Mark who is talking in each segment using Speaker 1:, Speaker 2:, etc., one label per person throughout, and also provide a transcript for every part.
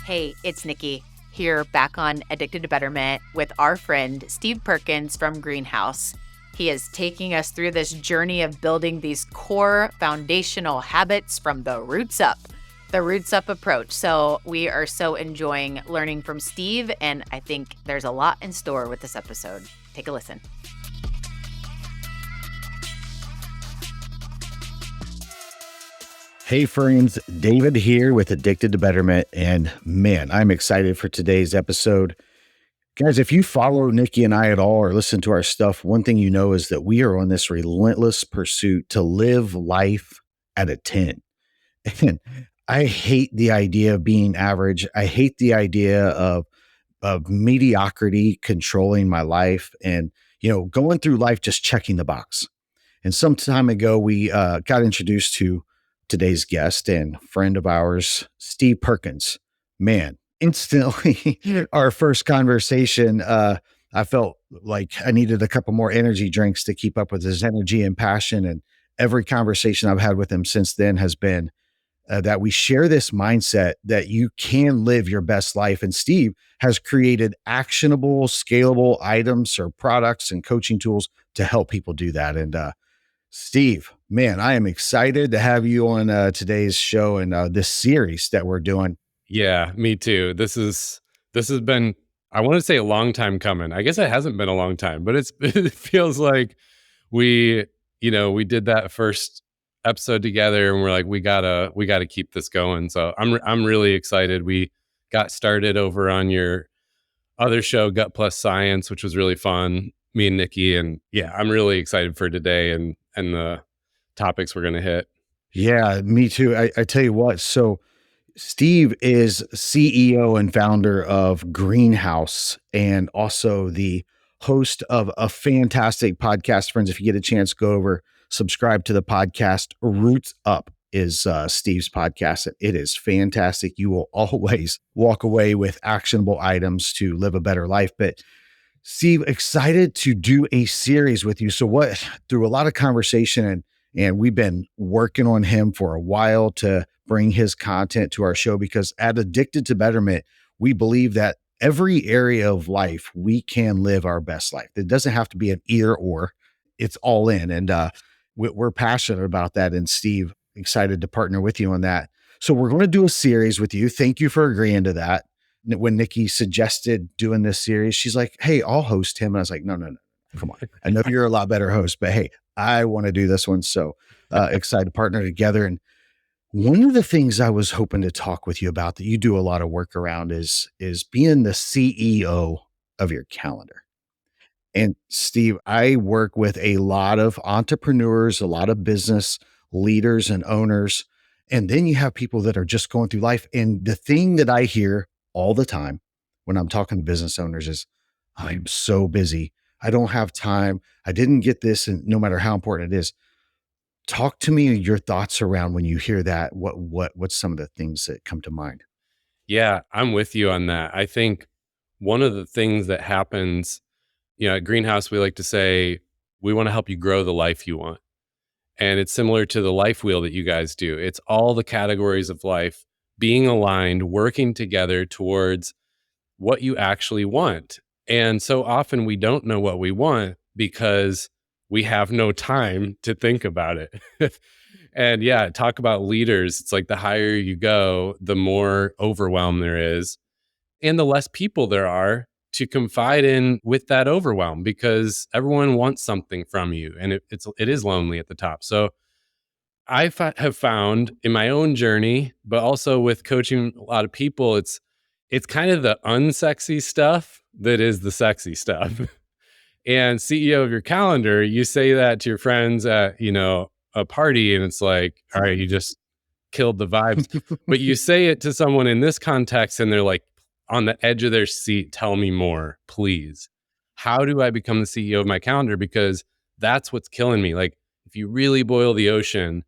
Speaker 1: Hey, it's Nikki here back on Addicted to Betterment with our friend Steve Perkins from Greenhouse. He is taking us through this journey of building these core foundational habits from the roots up approach. So we are so enjoying learning from Steve, and I think there's a lot in store with this episode. Take a listen.
Speaker 2: Hey friends, David here with Addicted to Betterment, and man, I'm excited for today's episode. Guys, if you follow Nikki and I at all or listen to our stuff, one thing you know is that we are on this relentless pursuit to live life at a 10. And I hate the idea of being average. I hate the idea of mediocrity controlling my life and, going through life just checking the box. And some time ago, we got introduced to today's guest and friend of ours, Steve Perkins. Man, instantly, our first conversation, I felt like I needed a couple more energy drinks to keep up with his energy and passion. And every conversation I've had with him since then has been that we share this mindset that you can live your best life. And Steve has created actionable, scalable items or products and coaching tools to help people do that. And Steve, man, I am excited to have you on today's show and this series that we're doing.
Speaker 3: Yeah, me too. This has been, I want to say, a long time coming. I guess it hasn't been a long time, but it feels like we did that first episode together and we're like, we gotta keep this going. So I'm really excited. We got started over on your other show, Gut Plus Science, which was really fun, me and Nikki. And yeah, I'm really excited for today and the topics we're going to hit.
Speaker 2: Yeah, me too. I tell you what, so Steve is CEO and founder of Greenhouse and also the host of a fantastic podcast. Friends, if you get a chance, go over, subscribe to the podcast. Roots Up is Steve's podcast. It is fantastic. You will always walk away with actionable items to live a better life. But Steve, excited to do a series with you. So through a lot of conversation and we've been working on him for a while to bring his content to our show because at Addicted to Betterment, we believe that every area of life, we can live our best life. It doesn't have to be an either or, it's all in. And we're passionate about that. And Steve, excited to partner with you on that. So we're going to do a series with you. Thank you for agreeing to that. When Nikki suggested doing this series, she's like, hey, I'll host him. And I was like, no, come on. I know you're a lot better host, but hey, I want to do this one. So excited to partner together. And one of the things I was hoping to talk with you about that you do a lot of work around is being the CEO of your calendar. And Steve, I work with a lot of entrepreneurs, a lot of business leaders and owners. And then you have people that are just going through life. And the thing that I hear all the time when I'm talking to business owners is, I'm so busy. I don't have time. I didn't get this. And no matter how important it is, talk to me your thoughts around when you hear that. What's some of the things that come to mind?
Speaker 3: Yeah, I'm with you on that. I think one of the things that happens, at Greenhouse, we like to say, we want to help you grow the life you want. And it's similar to the life wheel that you guys do. It's all the categories of life being aligned, working together towards what you actually want. And so often we don't know what we want because we have no time to think about it. And yeah, talk about leaders. It's like the higher you go, the more overwhelm there is and the less people there are to confide in with that overwhelm because everyone wants something from you and it is lonely at the top. So I have found in my own journey, but also with coaching a lot of people, it's kind of the unsexy stuff that is the sexy stuff. And CEO of your calendar, you say that to your friends at, a party and it's like, all right, you just killed the vibes. But you say it to someone in this context and they're like on the edge of their seat, tell me more, please. How do I become the CEO of my calendar? Because that's what's killing me. Like if you really boil the ocean,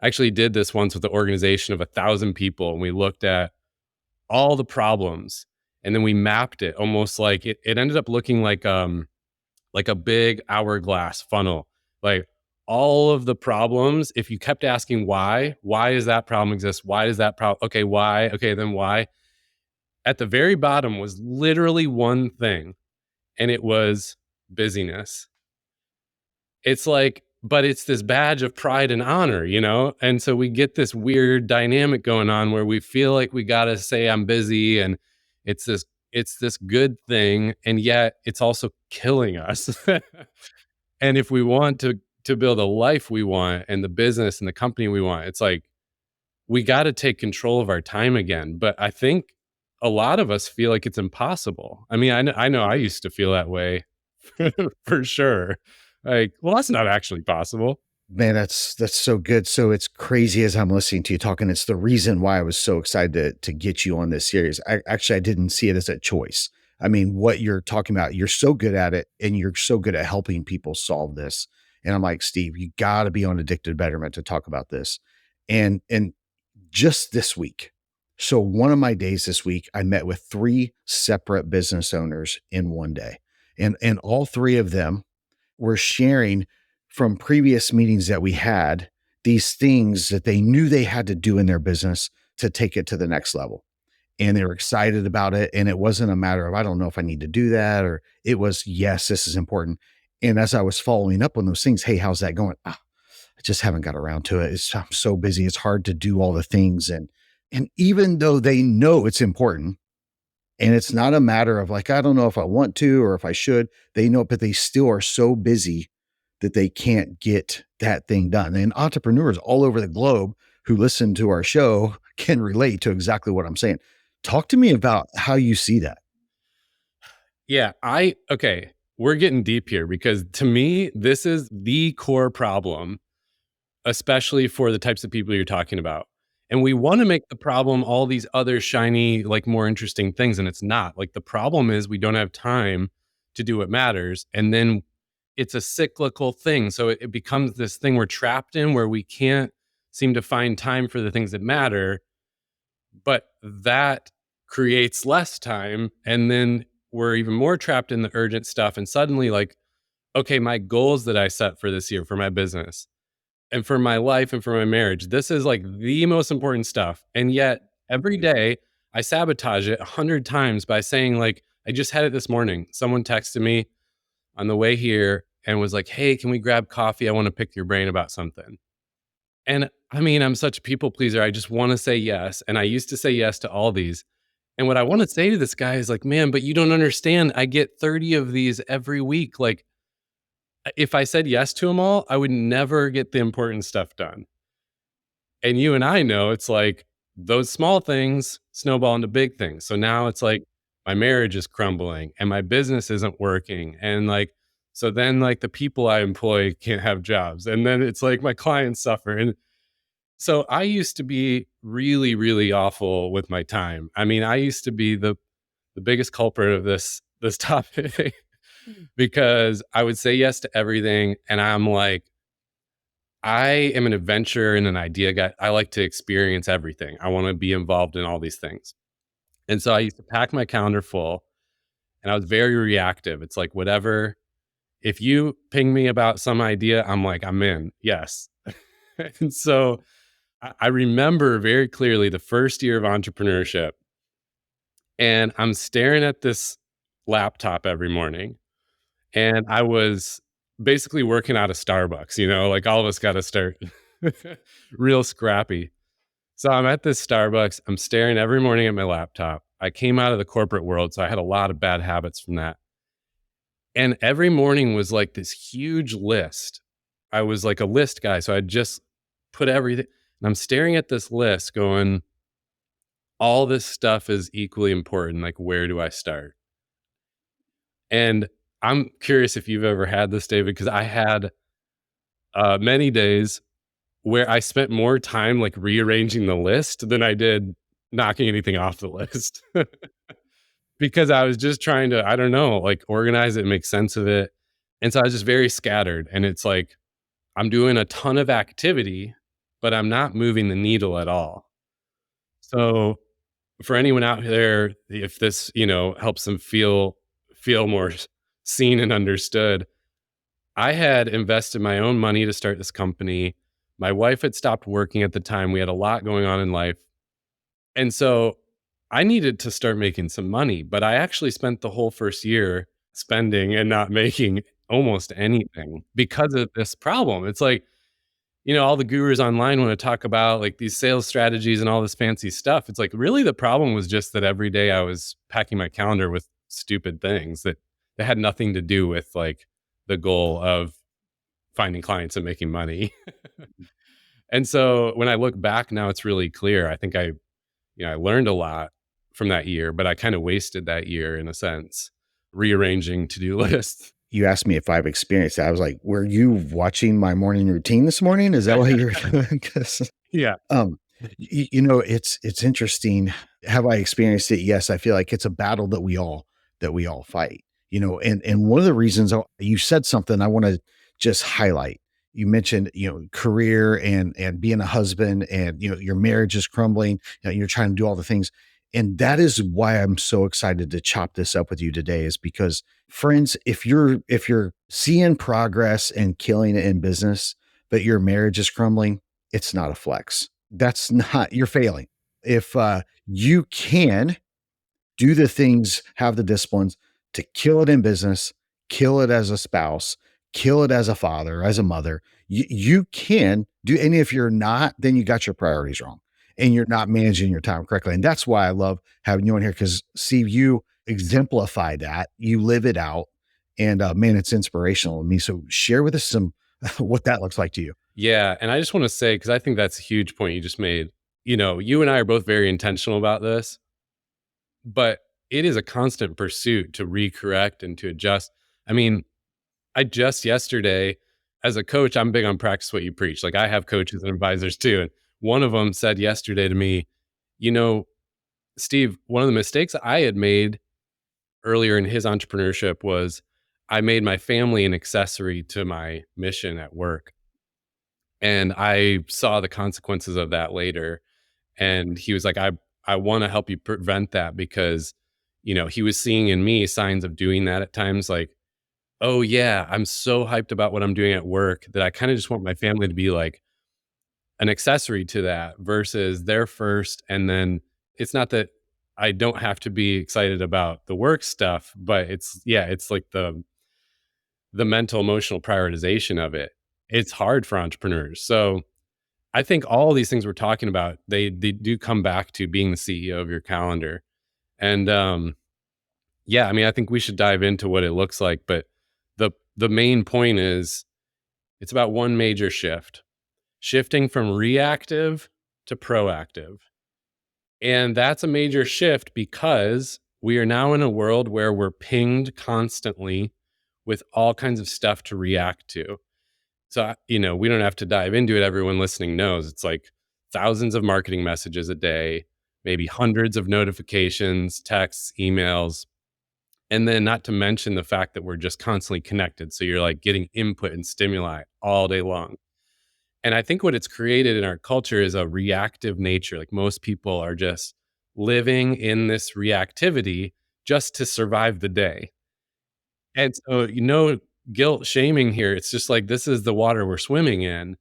Speaker 3: I actually did this once with an organization of 1,000 people and we looked at all the problems and then we mapped it almost like it ended up looking like a big hourglass funnel. Like all of the problems, if you kept asking why does that problem exist? Why does that problem? Okay, why? Okay, then why? At the very bottom was literally one thing, and it was busyness. It's like, but it's this badge of pride and honor, you know? And so we get this weird dynamic going on where we feel like we got to say I'm busy, and it's this it's this good thing, and yet it's also killing us. And if we want to build a life we want and the business and the company we want, it's like we got to take control of our time again. But I think a lot of us feel like it's impossible. I mean, I know I used to feel that way for sure. Like, well, that's not actually possible.
Speaker 2: Man, that's so good. So it's crazy as I'm listening to you talking. It's the reason why I was so excited to get you on this series. I didn't see it as a choice. I mean, what you're talking about, you're so good at it, and you're so good at helping people solve this. And I'm like, Steve, you got to be on Addicted Betterment to talk about this. And just this week. So one of my days this week, I met with 3 separate business owners in one day. And all 3 of them were sharing from previous meetings that we had these things that they knew they had to do in their business to take it to the next level. And they were excited about it. And it wasn't a matter of, I don't know if I need to do that, or it was, yes, this is important. And as I was following up on those things, hey, how's that going? I just haven't got around to it. I'm so busy. It's hard to do all the things. And even though they know it's important, and it's not a matter of like, I don't know if I want to or if I should, they know, but they still are so busy that they can't get that thing done. And entrepreneurs all over the globe who listen to our show can relate to exactly what I'm saying. Talk to me about how you see that.
Speaker 3: Yeah, okay, we're getting deep here because to me, this is the core problem, especially for the types of people you're talking about. And we want to make the problem all these other shiny, like more interesting things. And it's not. Like the problem is we don't have time to do what matters. And then it's a cyclical thing. So it becomes this thing we're trapped in where we can't seem to find time for the things that matter. But that creates less time. And then we're even more trapped in the urgent stuff. And suddenly, like, okay, my goals that I set for this year for my business and for my life and for my marriage, this is like the most important stuff. And yet every day I sabotage it 100 times by saying, like, I just had it this morning. Someone texted me on the way here and was like, hey, can we grab coffee? I want to pick your brain about something. And I mean, I'm such a people pleaser. I just want to say yes. And I used to say yes to all these. And what I want to say to this guy is like, man, but you don't understand. I get 30 of these every week. Like, if I said yes to them all, I would never get the important stuff done. And you and I know it's like those small things snowball into big things. So now it's like my marriage is crumbling and my business isn't working. And like, so then like the people I employ can't have jobs. And then it's like my clients suffer. And so I used to be really, really awful with my time. I mean, I used to be the biggest culprit of this topic because I would say yes to everything. And I'm like, I am an adventurer and an idea guy. I like to experience everything. I want to be involved in all these things. And so I used to pack my calendar full and I was very reactive. It's like, whatever, if you ping me about some idea, I'm like, I'm in. Yes. And so I remember very clearly the first year of entrepreneurship, and I'm staring at this laptop every morning, and I was basically working out of Starbucks, you know, like all of us got to start real scrappy. So I'm at this Starbucks, I'm staring every morning at my laptop. I came out of the corporate world, so I had a lot of bad habits from that. And every morning was like this huge list. I was like a list guy, so I just put everything, and I'm staring at this list going, all this stuff is equally important. Like, where do I start? And I'm curious if you've ever had this, David, because I had many days where I spent more time like rearranging the list than I did knocking anything off the list because I was just trying to, I don't know, like organize it and make sense of it. And so I was just very scattered. And it's like, I'm doing a ton of activity, but I'm not moving the needle at all. So for anyone out there, if this, you know, helps them feel more seen and understood, I had invested my own money to start this company. My wife had stopped working at the time. We had a lot going on in life. And so I needed to start making some money, but I actually spent the whole first year spending and not making almost anything because of this problem. It's like, all the gurus online want to talk about like these sales strategies and all this fancy stuff. It's like really the problem was just that every day I was packing my calendar with stupid things that had nothing to do with like the goal of finding clients and making money. And so when I look back now, it's really clear. I think I learned a lot from that year, but I kind of wasted that year in a sense, rearranging to-do lists.
Speaker 2: You asked me if I've experienced that. I was like, were you watching my morning routine this morning? Is that what you're doing? 'Cause,
Speaker 3: Yeah.
Speaker 2: um, it's interesting. Have I experienced it? Yes. I feel like it's a battle that we all fight, and one of the reasons you said something I want to just highlight. You mentioned, career and being a husband and, your marriage is crumbling, you're trying to do all the things. And that is why I'm so excited to chop this up with you today is because friends, if you're seeing progress and killing it in business, but your marriage is crumbling, it's not a flex. That's not, you're failing. If you can do the things, have the disciplines to kill it in business, kill it as a spouse, kill it as a father, as a mother. You can do, and if you're not, then you got your priorities wrong and you're not managing your time correctly. And that's why I love having you on here because, Steve, you exemplify that, you live it out, and man, it's inspirational to me. So share with us some what that looks like to you.
Speaker 3: Yeah. And I just want to say, because I think that's a huge point you just made. You and I are both very intentional about this, but it is a constant pursuit to recorrect and to adjust. I mean, I just yesterday, as a coach, I'm big on practice what you preach. Like I have coaches and advisors too. And one of them said yesterday to me, you know, Steve, one of the mistakes I had made earlier in his entrepreneurship was I made my family an accessory to my mission at work. And I saw the consequences of that later. And he was like, I want to help you prevent that because, he was seeing in me signs of doing that at times. Like, oh yeah, I'm so hyped about what I'm doing at work that I kind of just want my family to be like an accessory to that versus their first. And then it's not that I don't have to be excited about the work stuff, but it's like the mental emotional prioritization of it. It's hard for entrepreneurs. So I think all these things we're talking about, they do come back to being the CEO of your calendar. And yeah, I mean, I think we should dive into what it looks like, but the main point is it's about one major shift, shifting from reactive to proactive. And that's a major shift because we are now in a world where we're pinged constantly with all kinds of stuff to react to. So, we don't have to dive into it. Everyone listening knows it's like thousands of marketing messages a day, maybe hundreds of notifications, texts, emails. And then not to mention the fact that we're just constantly connected. So you're like getting input and stimuli all day long. And I think what it's created in our culture is a reactive nature. Like most people are just living in this reactivity just to survive the day. And so, guilt shaming here. It's just like this is the water we're swimming in.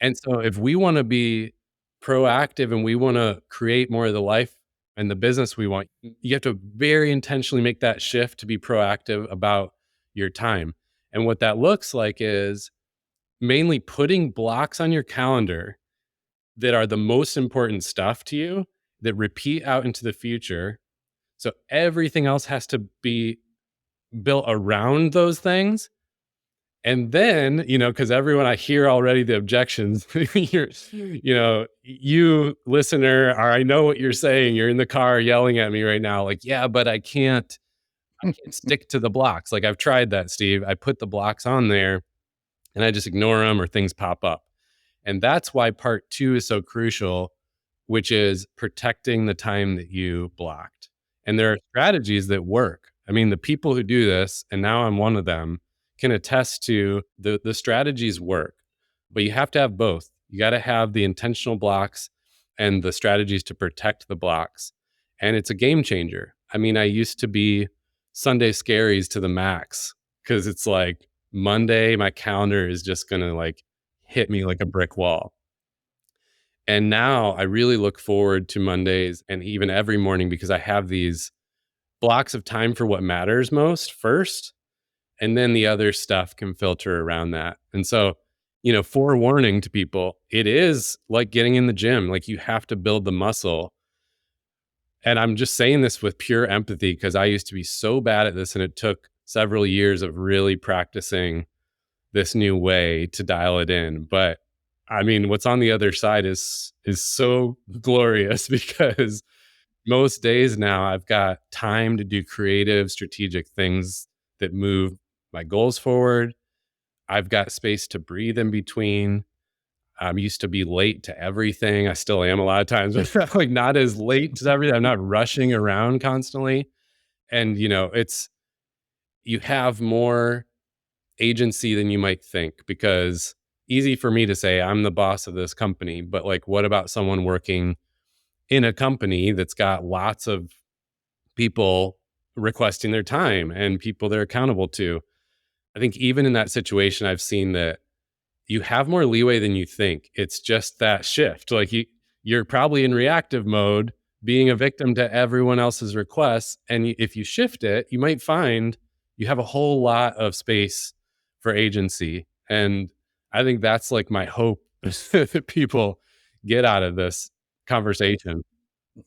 Speaker 3: And so if we want to be proactive and we want to create more of the life and the business we want, you have to very intentionally make that shift to be proactive about your time. And what that looks like is mainly putting blocks on your calendar that are the most important stuff to you that repeat out into the future. So everything else has to be built around those things. And then, because everyone I hear already the objections, you listener, or I know what you're saying. You're in the car yelling at me right now. Like, yeah, but I can't stick to the blocks. Like I've tried that, Steve. I put the blocks on there and I just ignore them or things pop up. And that's why part two is so crucial, which is protecting the time that you blocked. And there are strategies that work. I mean, the people who do this, and now I'm one of them, can attest to the strategies work. But you have to have both. You got to have the intentional blocks and the strategies to protect the blocks. And it's a game changer. I mean, I used to be Sunday scaries to the max because it's like Monday, my calendar is just going to like hit me like a brick wall. And now I really look forward to Mondays and even every morning because I have these blocks of time for what matters most first. And then the other stuff can filter around that. And so, forewarning to people, it is like getting in the gym. Like you have to build the muscle. And I'm just saying this with pure empathy because I used to be so bad at this and it took several years of really practicing this new way to dial it in. But I mean, what's on the other side is so glorious because most days now I've got time to do creative, strategic things that move my goals forward. I've got space to breathe in between. I'm used to be late to everything. I still am a lot of times, but like not as late to everything. I'm not rushing around constantly. And you have more agency than you might think because easy for me to say I'm the boss of this company, but like what about someone working in a company that's got lots of people requesting their time and people they're accountable to? I think even in that situation I've seen that you have more leeway than you think. It's just that shift. Like you're probably in reactive mode, being a victim to everyone else's requests. And if you shift it, you might find you have a whole lot of space for agency. And I think that's like my hope that people get out of this conversation.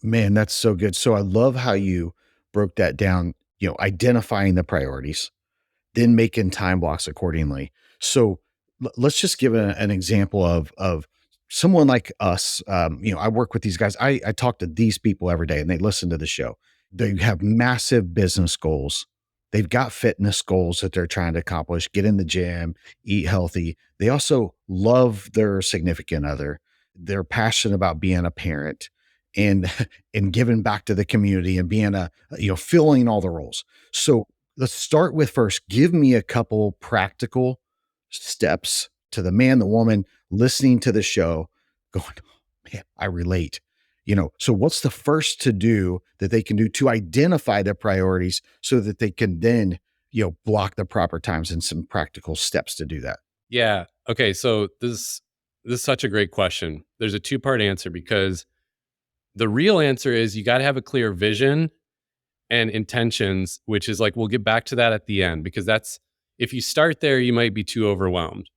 Speaker 2: Man, that's so good. So I love how you broke that down, identifying the priorities, then making time blocks accordingly. So let's just give an example of someone like us. I work with these guys. I talk to these people every day and they listen to the show. They have massive business goals. They've got fitness goals that they're trying to accomplish, get in the gym, eat healthy. They also love their significant other. They're passionate about being a parent and and giving back to the community and being filling all the roles. So let's start with first, give me a couple practical steps to the man, the woman listening to the show going, "Oh, man, I relate." So what's the first to do that they can do to identify their priorities so that they can then, block the proper times and some practical steps to do that?
Speaker 3: Yeah. Okay. So this is such a great question. There's a two-part answer because the real answer is you got to have a clear vision and intentions, which is like, we'll get back to that at the end because if you start there, you might be too overwhelmed.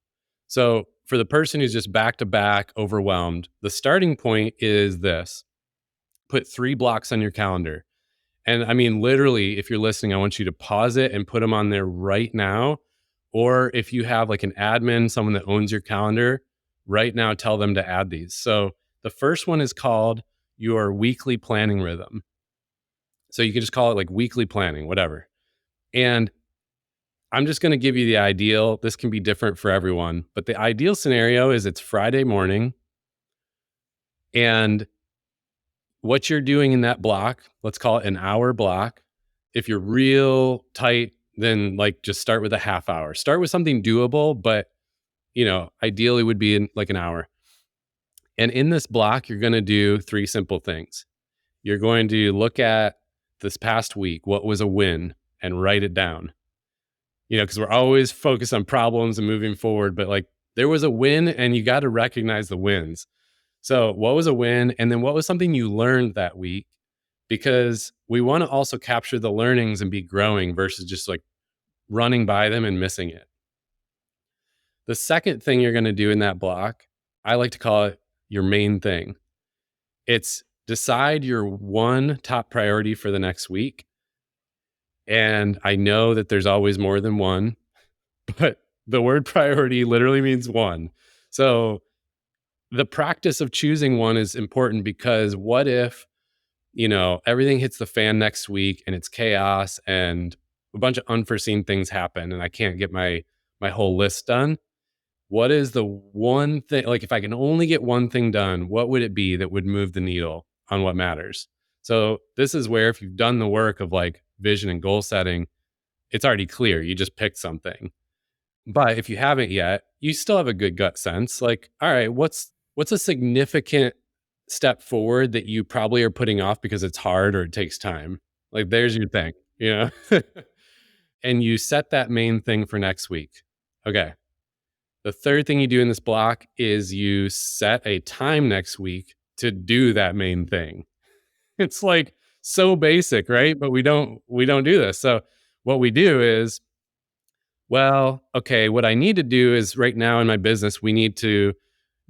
Speaker 3: So for the person who's just back to back overwhelmed, the starting point is this: put 3 blocks on your calendar. And I mean, literally, if you're listening, I want you to pause it and put them on there right now. Or if you have like an admin, someone that owns your calendar, right now, tell them to add these. So the first one is called your weekly planning rhythm. So you can just call it like weekly planning, whatever. And I'm just going to give you the ideal. This can be different for everyone, but the ideal scenario is it's Friday morning and what you're doing in that block, let's call it an hour block. If you're real tight, then like just start with a half hour. Start with something doable, but ideally would be in like an hour. And in this block, you're going to do 3 simple things. You're going to look at this past week, what was a win, and write it down. Because we're always focused on problems and moving forward, but like there was a win and you got to recognize the wins. So what was a win? And then what was something you learned that week? Because we want to also capture the learnings and be growing versus just like running by them and missing it. The second thing you're going to do in that block, I like to call it your main thing. It's decide your one top priority for the next week. And I know that there's always more than one, but the word priority literally means one. So the practice of choosing one is important because what if, everything hits the fan next week and it's chaos and a bunch of unforeseen things happen and I can't get my whole list done? What is the one thing, like if I can only get one thing done, what would it be that would move the needle on what matters? So this is where if you've done the work of like vision and goal setting, it's already clear. You just picked something. But if you haven't yet, you still have a good gut sense. Like, all right, what's a significant step forward that you probably are putting off because it's hard or it takes time? Like, there's your thing, you know? And you set that main thing for next week. Okay. The third thing you do in this block is you set a time next week to do that main thing. It's like so basic, right? But we don't do this. So what we do is, well, okay, what I need to do is right now in my business, we need to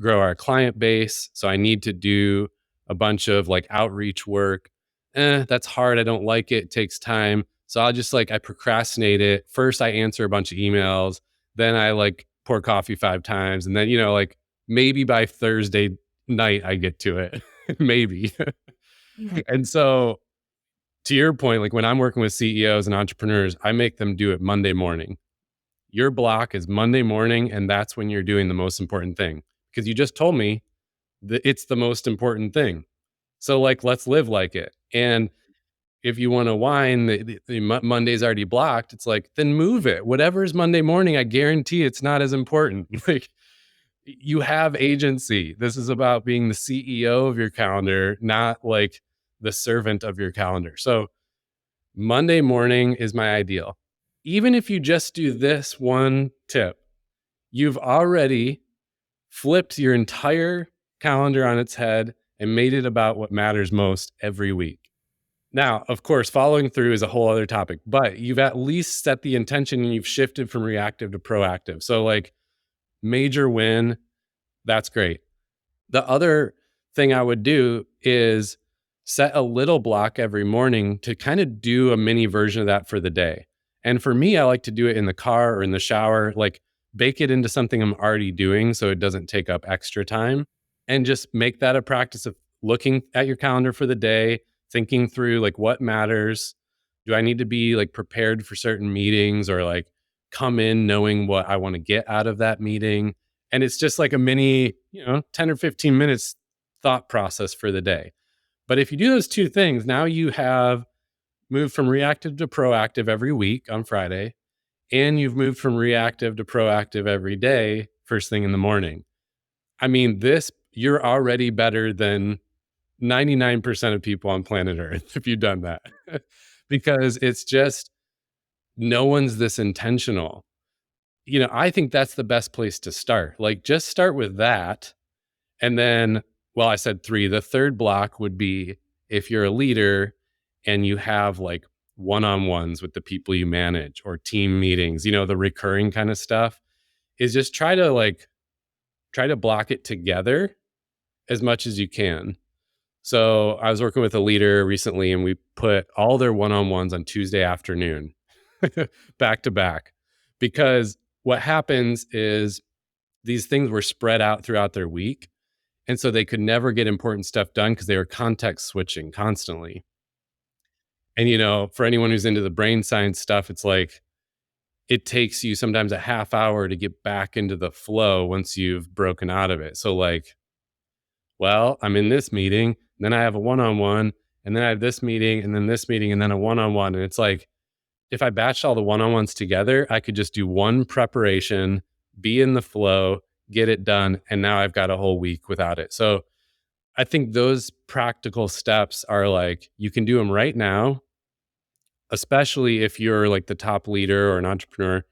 Speaker 3: grow our client base. So I need to do a bunch of like outreach work. That's hard. I don't like it. It takes time. So I'll just like, I procrastinate it. First, I answer a bunch of emails. Then I like pour coffee 5 times. And then, like maybe by Thursday night, I get to it. Maybe. And so to your point, like when I'm working with CEOs and entrepreneurs, I make them do it Monday morning. Your block is Monday morning, and that's when you're doing the most important thing. Because you just told me that it's the most important thing. So like, let's live like it. And if you want to whine, the Monday's already blocked. It's like, then move it. Whatever is Monday morning, I guarantee it's not as important. Like you have agency. This is about being the CEO of your calendar, not like the servant of your calendar. So Monday morning is my ideal. Even if you just do this one tip, you've already flipped your entire calendar on its head and made it about what matters most every week. Now, of course, following through is a whole other topic, but you've at least set the intention and you've shifted from reactive to proactive. So like major win, that's great. The other thing I would do is set a little block every morning to kind of do a mini version of that for the day. And for me, I like to do it in the car or in the shower, like bake it into something I'm already doing so it doesn't take up extra time, and just make that a practice of looking at your calendar for the day, thinking through like what matters. Do I need to be like prepared for certain meetings, or like come in knowing what I want to get out of that meeting? And it's just like a mini, 10 or 15 minutes thought process for the day. But if you do those two things, now you have moved from reactive to proactive every week on Friday, and you've moved from reactive to proactive every day, first thing in the morning. I mean, you're already better than 99% of people on planet Earth if you've done that. Because it's just, no one's this intentional. I think that's the best place to start. Like, just start with that. And then, well, I said 3. The third block would be if you're a leader and you have like one-on-ones with the people you manage or team meetings, the recurring kind of stuff, is just try to block it together as much as you can. So I was working with a leader recently and we put all their one-on-ones on Tuesday afternoon back to back, because what happens is these things were spread out throughout their week. And so they could never get important stuff done because they were context switching constantly. And, for anyone who's into the brain science stuff, it's like, it takes you sometimes a half hour to get back into the flow once you've broken out of it. So like, well, I'm in this meeting, then I have a one-on-one, and then I have this meeting, and then this meeting, and then a one-on-one. And it's like, if I batched all the one-on-ones together, I could just do one preparation, be in the flow, get it done. And now I've got a whole week without it. So I think those practical steps are like, you can do them right now, especially if you're like the top leader or an entrepreneur.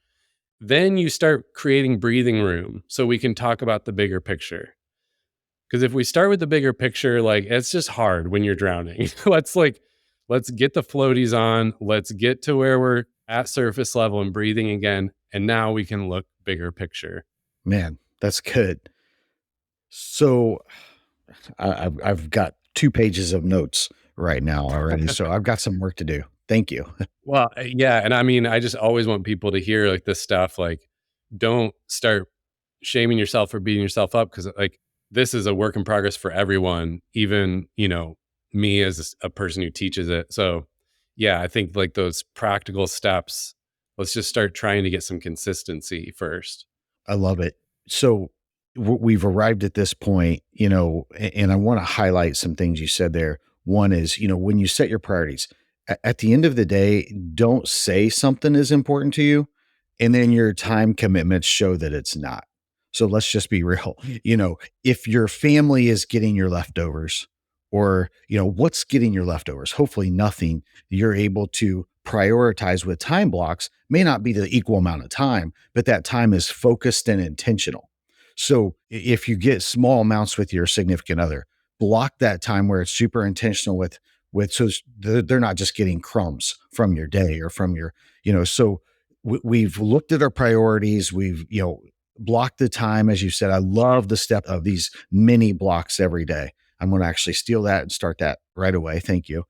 Speaker 3: Then you start creating breathing room so we can talk about the bigger picture. Because if we start with the bigger picture, like it's just hard when you're drowning. Let's get the floaties on. Let's get to where we're at surface level and breathing again. And now we can look bigger picture.
Speaker 2: Man, that's good. So I've got 2 pages of notes right now already. So I've got some work to do. Thank you.
Speaker 3: Well, yeah. And I mean, I just always want people to hear like this stuff. Like, don't start shaming yourself or beating yourself up, because like this is a work in progress for everyone, even, me as a person who teaches it. So yeah, I think like those practical steps, let's just start trying to get some consistency first.
Speaker 2: I love it. So we've arrived at this point, and I want to highlight some things you said there. One is, when you set your priorities, at the end of the day, don't say something is important to you, and then your time commitments show that it's not. So let's just be real. If your family is getting your leftovers, or, what's getting your leftovers, hopefully nothing, you're able to prioritize with time blocks may not be the equal amount of time, but that time is focused and intentional. So if you get small amounts with your significant other, block that time where it's super intentional with so they're not just getting crumbs from your day or from your, so we've looked at our priorities. We've, blocked the time. As you said, I love the step of these mini blocks every day. I'm going to actually steal that and start that right away. Thank you.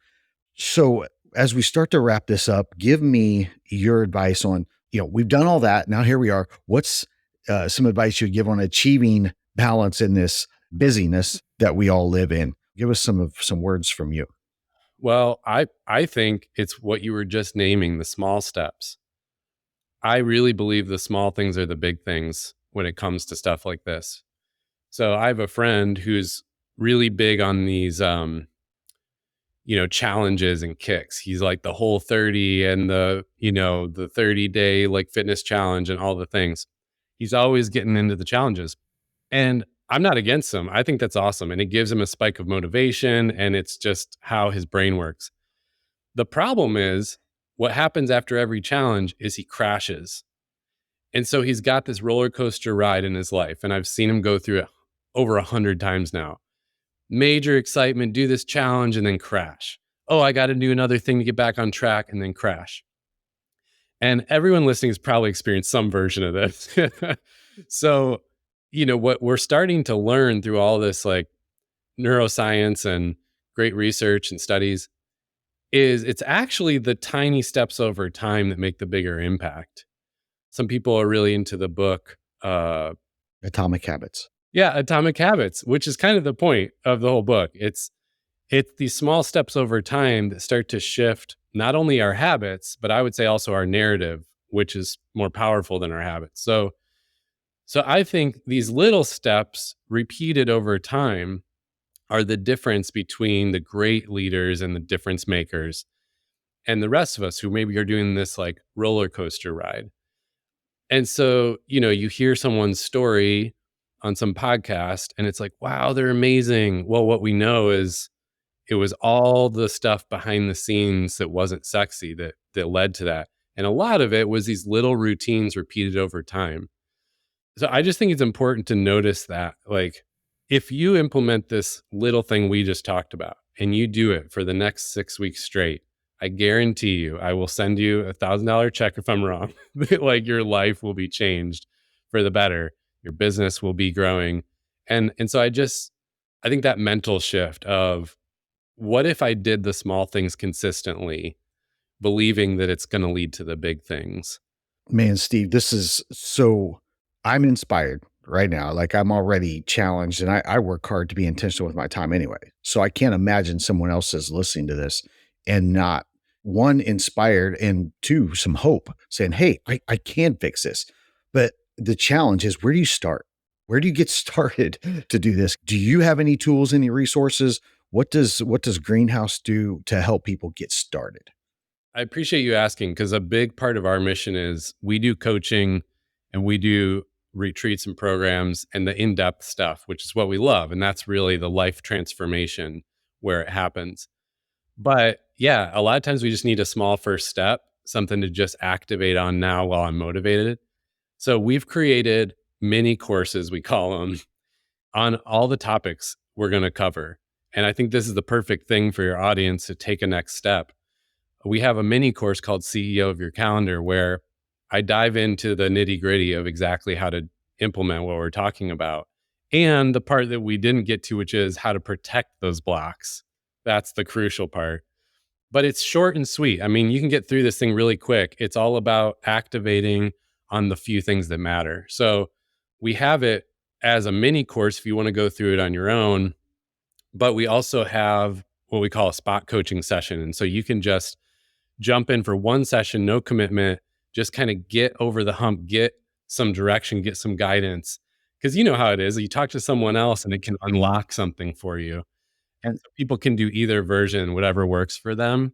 Speaker 2: So as we start to wrap this up, give me your advice on, we've done all that. Now here we are. What's some advice you'd give on achieving balance in this busyness that we all live in? Give us some words from you.
Speaker 3: Well, I think it's what you were just naming, the small steps. I really believe the small things are the big things when it comes to stuff like this. So I have a friend who's really big on these challenges and kicks. He's like the Whole 30 and the 30-day like fitness challenge and all the things. He's always getting into the challenges. And I'm not against him. I think that's awesome. And it gives him a spike of motivation, and it's just how his brain works. The problem is what happens after every challenge is he crashes. And so he's got this roller coaster ride in his life. And I've seen him go through it over 100 times now. Major excitement, do this challenge, and then crash. Oh, I got to do another thing to get back on track, and then crash. And everyone listening has probably experienced some version of this. So, what we're starting to learn through all this like neuroscience and great research and studies is it's actually the tiny steps over time that make the bigger impact. Some people are really into the book,
Speaker 2: Atomic Habits.
Speaker 3: Yeah, Atomic Habits, which is kind of the point of the whole book. It's these small steps over time that start to shift not only our habits, but I would say also our narrative, which is more powerful than our habits. So I think these little steps repeated over time are the difference between the great leaders and the difference makers and the rest of us who maybe are doing this like roller coaster ride. And so, you hear someone's story on some podcast and it's like, wow, they're amazing. Well, what we know is it was all the stuff behind the scenes that wasn't sexy that led to that. And a lot of it was these little routines repeated over time. So I just think it's important to notice that, like, if you implement this little thing we just talked about and you do it for the next 6 weeks straight, I guarantee you, I will send you $1,000 check if I'm wrong. Like your life will be changed for the better. Your business will be growing. And so I think that mental shift of what if I did the small things consistently, believing that it's going to lead to the big things.
Speaker 2: Man, Steve, I'm inspired right now. Like I'm already challenged and I work hard to be intentional with my time anyway. So I can't imagine someone else is listening to this and not one, inspired, and two, some hope saying, hey, I can fix this. But the challenge is, where do you start? Where do you get started to do this? Do you have any tools, any resources? What does Greenhouse do to help people get started?
Speaker 3: I appreciate you asking, because a big part of our mission is we do coaching and we do retreats and programs and the in-depth stuff, which is what we love. And that's really the life transformation where it happens. But yeah, a lot of times we just need a small first step, something to just activate on now while I'm motivated. So we've created mini courses, we call them, on all the topics we're going to cover. And I think this is the perfect thing for your audience to take a next step. We have a mini course called CEO of Your Calendar, where I dive into the nitty gritty of exactly how to implement what we're talking about. And the part that we didn't get to, which is how to protect those blocks. That's the crucial part. But it's short and sweet. I mean, you can get through this thing really quick. It's all about activating on the few things that matter. So we have it as a mini course if you want to go through it on your own. But we also have what we call a spot coaching session. And so you can just jump in for one session, no commitment, just kind of get over the hump, get some direction, get some guidance. Because you know how it is. You talk to someone else and it can unlock something for you. And so people can do either version, whatever works for them,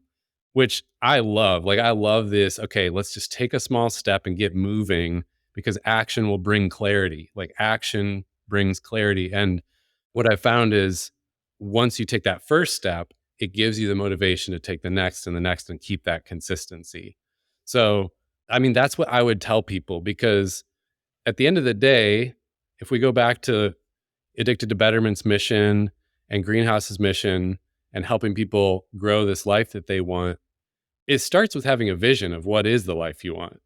Speaker 3: which I love. Like, I love this. Okay, let's just take a small step and get moving, because action will bring clarity. Like, action brings clarity. And what I found is once you take that first step, it gives you the motivation to take the next and the next and keep that consistency. So, I mean, that's what I would tell people, because at the end of the day, if we go back to Addicted to Betterment's mission and Greenhouse's mission and helping people grow this life that they want, it starts with having a vision of what is the life you want.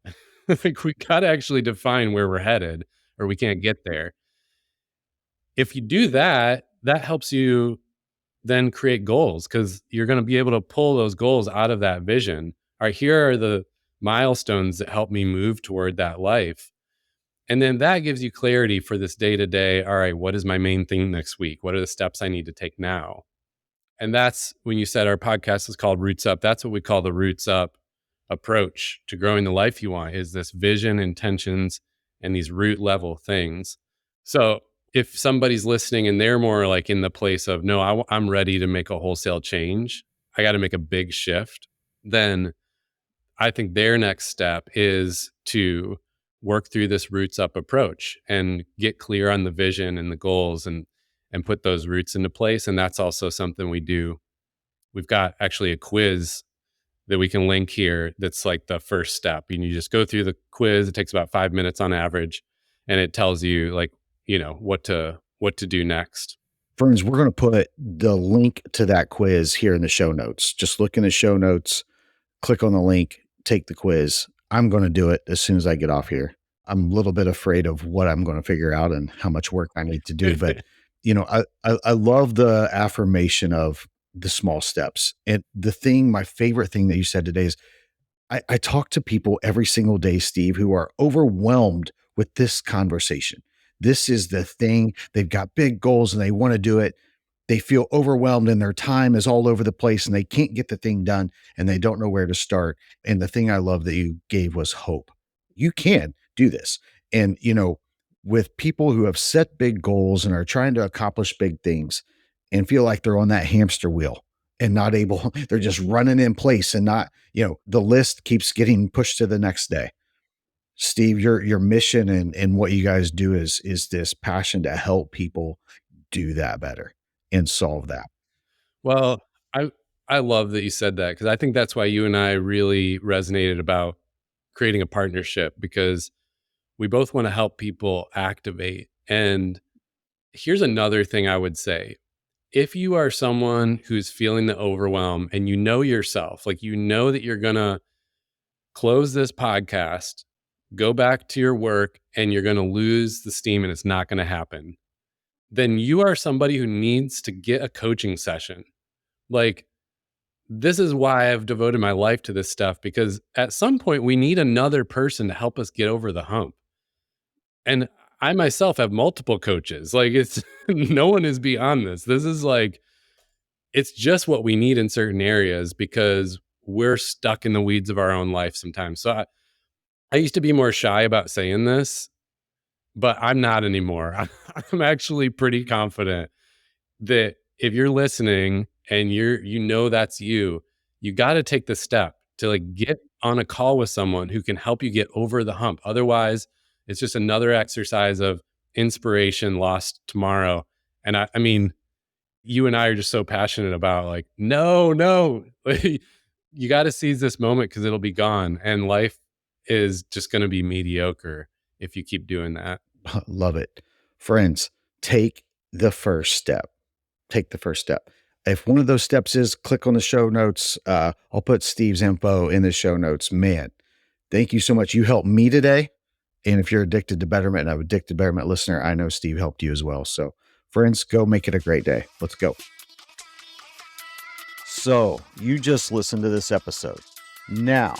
Speaker 3: Like, we got to actually define where we're headed, or we can't get there. If you do that, that helps you then create goals, because you're going to be able to pull those goals out of that vision. All right, here are the milestones that help me move toward that life. And then that gives you clarity for this day to day. All right, what is my main thing next week? What are the steps I need to take now? And that's when you said our podcast is called Roots Up. That's what we call the Roots Up approach to growing the life you want, is this vision, intentions, and these root level things. So if somebody's listening and they're more like in the place of, no, I'm ready to make a wholesale change, I got to make a big shift, then I think their next step is to work through this Roots Up approach and get clear on the vision and the goals, and put those roots into place. And that's also something we do. We've got actually a quiz that we can link here that's like the first step. And you just go through the quiz. It takes about 5 minutes on average, and it tells you, like, what to do next.
Speaker 2: Friends, we're going to put the link to that quiz here in the show notes. Just look in the show notes, click on the link, take the quiz. I'm going to do it as soon as I get off here. I'm a little bit afraid of what I'm going to figure out and how much work I need to do. But, I love the affirmation of the small steps. And my favorite thing that you said today is I talk to people every single day, Steve, who are overwhelmed with this conversation. This is the thing. They've got big goals and they want to do it. They feel overwhelmed and their time is all over the place and they can't get the thing done and they don't know where to start. And the thing I love that you gave was hope. You can do this. And, with people who have set big goals and are trying to accomplish big things and feel like they're on that hamster wheel and not able, they're just running in place and not, the list keeps getting pushed to the next day. Steve, your mission and what you guys do is this passion to help people do that better and solve that.
Speaker 3: Well, I love that you said that, because I think that's why you and I really resonated about creating a partnership, because we both want to help people activate. And here's another thing I would say. If you are someone who's feeling the overwhelm and you know yourself, like, that you're going to close this podcast, go back to your work, and you're going to lose the steam and it's not going to happen, then you are somebody who needs to get a coaching session. Like, this is why I've devoted my life to this stuff, because at some point we need another person to help us get over the hump. And I myself have multiple coaches. Like, it's no one is beyond this. This is like, it's just what we need in certain areas, because we're stuck in the weeds of our own life sometimes. So I used to be more shy about saying this, but I'm not anymore. I'm actually pretty confident that if you're listening and that's you got to take the step to, like, get on a call with someone who can help you get over the hump. Otherwise, it's just another exercise of inspiration lost tomorrow. And I mean, you and I are just so passionate about, like, no, you got to seize this moment, because it'll be gone. And life is just going to be mediocre if you keep doing that.
Speaker 2: Love it. Friends, take the first step. Take the first step. If one of those steps is click on the show notes, I'll put Steve's info in the show notes. Man, thank you so much. You helped me today. And if you're addicted to Betterment and I'm an Addicted to Betterment listener, I know Steve helped you as well. So friends, go make it a great day. Let's go. So you just listened to this episode. Now,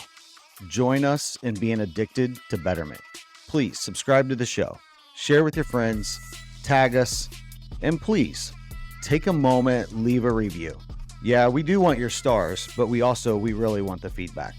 Speaker 2: join us in being addicted to Betterment. Please subscribe to the show, share with your friends, tag us, and please take a moment, leave a review. Yeah, we do want your stars, but we really want the feedback.